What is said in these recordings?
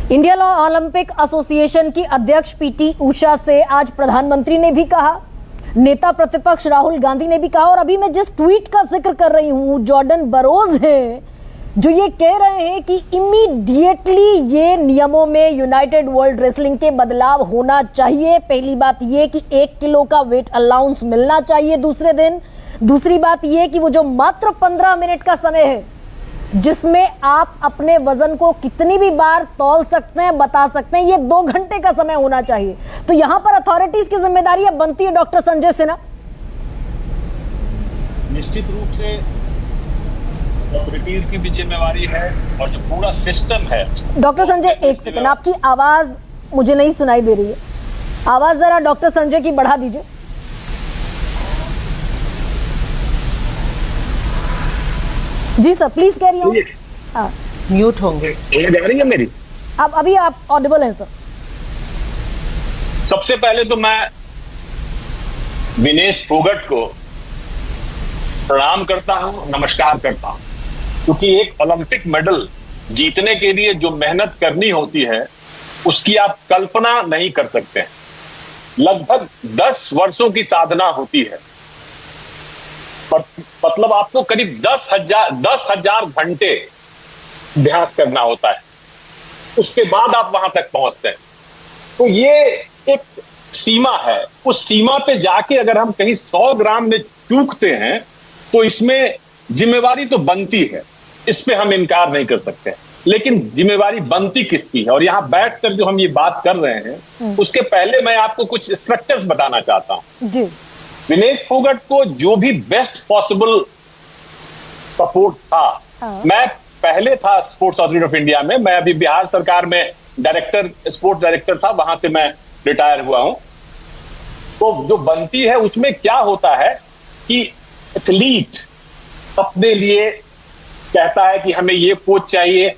Indian Olympic association की अध्यक्ष PT Usha से आज प्रधानमंत्री ने भी कहा, नेता प्रतिपक्ष राहुल गांधी ने भी कहा, और अभी मैं जिस ट्वीट का जिक्र कर रही हूं जॉर्डन बरोज है जो ये कह रहे हैं कि इमीडिएटली ये नियमों में यूनाइटेड वर्ल्ड रेसलिंग के बदलाव होना चाहिए। पहली बात ये कि 1 किलो का वेट अलाउंस मिलना चाहिए दूसरे दिन। दूसरी बात ये कि वो जो मात्र 15 मिनट का समय है जिसमें आप अपने वजन को कितनी भी बार तौल सकते हैं, बता सकते हैं, ये 2 घंटे का समय होना चाहिए। तो यहां पर अथॉरिटीज की जिम्मेदारी अब बनती है डॉक्टर संजय सिन्हा। निश्चित रूप से अथॉरिटीज की भी जिम्मेवारी है और जो पूरा सिस्टम है। डॉक्टर संजय, एक सेकंड, आपकी आवाज मुझे नहीं सुनाई दे रही है। आवाज जरा डॉक्टर संजय की बढ़ा दीजिए। जी सर, प्लीज कह रही हूँ। हाँ, म्यूट होंगे। ये जा रही है मेरी? अब अभी आप ऑडिबल हैं सर। सबसे पहले तो मैं विनेश फोगट को प्रणाम करता हूं, नमस्कार करता हूं, क्योंकि एक ओलंपिक मेडल जीतने के लिए जो मेहनत करनी होती है उसकी आप कल्पना नहीं कर सकते हैं। लगभग 10 वर्षों की साधना होती है, मतलब आपको करीब 10,000 घंटे अभ्यास करना होता है, उसके बाद आप वहां तक पहुंचते हैं। तो ये एक सीमा है, उस सीमा पे जाके अगर हम कहीं 100 ग्राम में चूकते हैं तो इसमें जिम्मेवारी तो बनती है, इस पे हम इनकार नहीं कर सकते। लेकिन जिम्मेवारी बनती किसकी है? और यहां बैठकर जो हम ये बात कर रहे हैं उसके पहले मैं आपको कुछ स्ट्रक्चर्स बताना चाहता हूं जी। विनेश फोगट को जो भी बेस्ट पॉसिबल सपोर्ट था, मैं पहले था स्पोर्ट्स अथॉरिटी ऑफ इंडिया में, मैं अभी बिहार सरकार में स्पोर्ट्स डायरेक्टर था, वहां से मैं रिटायर हुआ हूं। तो जो बनती है उसमें क्या होता है कि एथलीट अपने लिए कहता है कि हमें ये कोच चाहिए,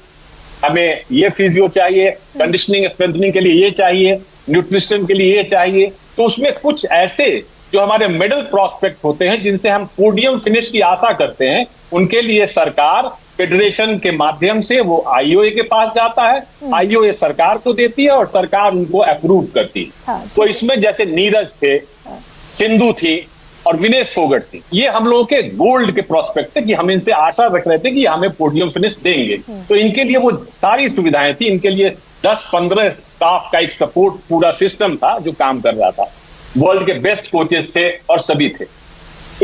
हमें ये फिजियो चाहिए, कंडीशनिंग स्ट्रेंथनिंग के लिए ये चाहिए, न्यूट्रिशन के लिए ये चाहिए। तो उसमें कुछ ऐसे जो हमारे मेडल प्रोस्पेक्ट होते हैं जिनसे हम पोडियम फिनिश की आशा करते हैं, उनके लिए सरकार फेडरेशन के माध्यम से वो आईओए के पास जाता है, आईओए सरकार को देती है और सरकार उनको अप्रूव करती है। तो इसमें जैसे नीरज थे, सिंधु थी और विनेश फोगट थी, ये हम लोगों के गोल्ड के प्रोस्पेक्ट थे कि हम इनसे आशा रख रहे थे कि हमें पोडियम फिनिश देंगे। तो इनके लिए वो सारी सुविधाएं थी, इनके लिए 10-15 स्टाफ का एक सपोर्ट पूरा सिस्टम था जो काम कर रहा था। वर्ल्ड के बेस्ट कोचेस थे और सभी थे।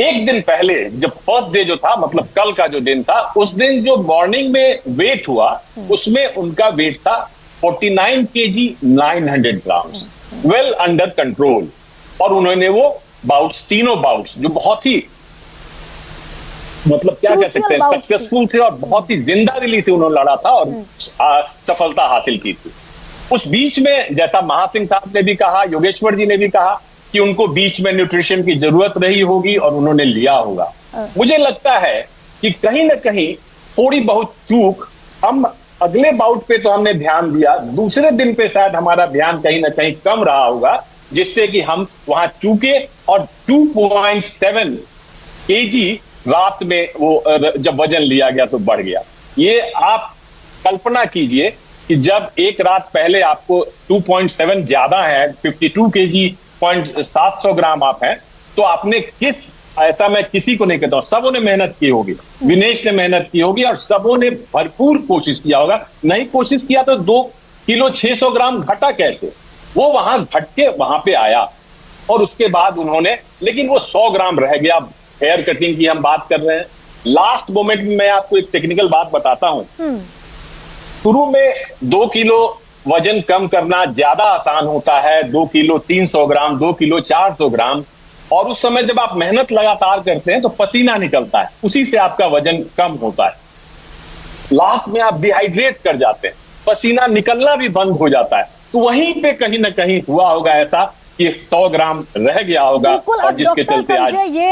एक दिन पहले जब फर्स्ट डे जो था, मतलब कल का जो दिन था, उस दिन जो मॉर्निंग में वेट हुआ उसमें उनका वेट था 49 kg 900 grams, well under control. और उन्होंने वो बाउट्स, तीनों बाउट्स जो बहुत ही मतलब क्या कह सकते हैं सक्सेसफुल थे और बहुत ही जिंदा दिली से उन्होंने लड़ा था और सफलता हासिल की थी। उस बीच में जैसा महासिंह साहब ने भी कहा, योगेश्वर जी ने भी कहा कि उनको बीच में न्यूट्रिशन की जरूरत रही होगी और उन्होंने लिया होगा। मुझे लगता है कि कहीं ना कहीं थोड़ी बहुत चूक, हम अगले बाउट पे तो हमने ध्यान दिया, दूसरे दिन पे शायद हमारा ध्यान कहीं ना कहीं कम रहा होगा, जिससे कि हम वहां चूके और 2.7 kg रात में वो जब वजन लिया गया तो बढ़ गया। ये आप कल्पना कीजिए कि जब एक रात पहले आपको 2.7 ज्यादा है, 52 kg 700 ग्राम आप हैं, तो आपने किस, ऐसा मैं किसी को नहीं कहता हूं, सबों ने मेहनत की होगी, विनेश ने मेहनत की होगी और सबों ने भरपूर कोशिश किया होगा। नहीं कोशिश किया तो 2 किलो 600 ग्राम घटा कैसे? वो वहां घट के वहां पे आया और उसके बाद उन्होंने, लेकिन वो 100 ग्राम रह गया। हेयर कटिंग की हम बात कर रहे हैं। लास्ट मोमेंट में मैं आपको एक टेक्निकल बात बताता हूं। शुरू में 2 किलो वजन कम करना ज्यादा आसान होता है, 2 किलो 300 ग्राम, 2 किलो 400 ग्राम, और उस समय जब आप मेहनत लगातार करते हैं तो पसीना निकलता है, उसी से आपका वजन कम होता है। लास्ट में आप डिहाइड्रेट कर जाते हैं, पसीना निकलना भी बंद हो जाता है। तो वहीं पे कहीं ना कहीं हुआ होगा ऐसा कि 100 ग्राम रह गया होगा और जिसके चलते आज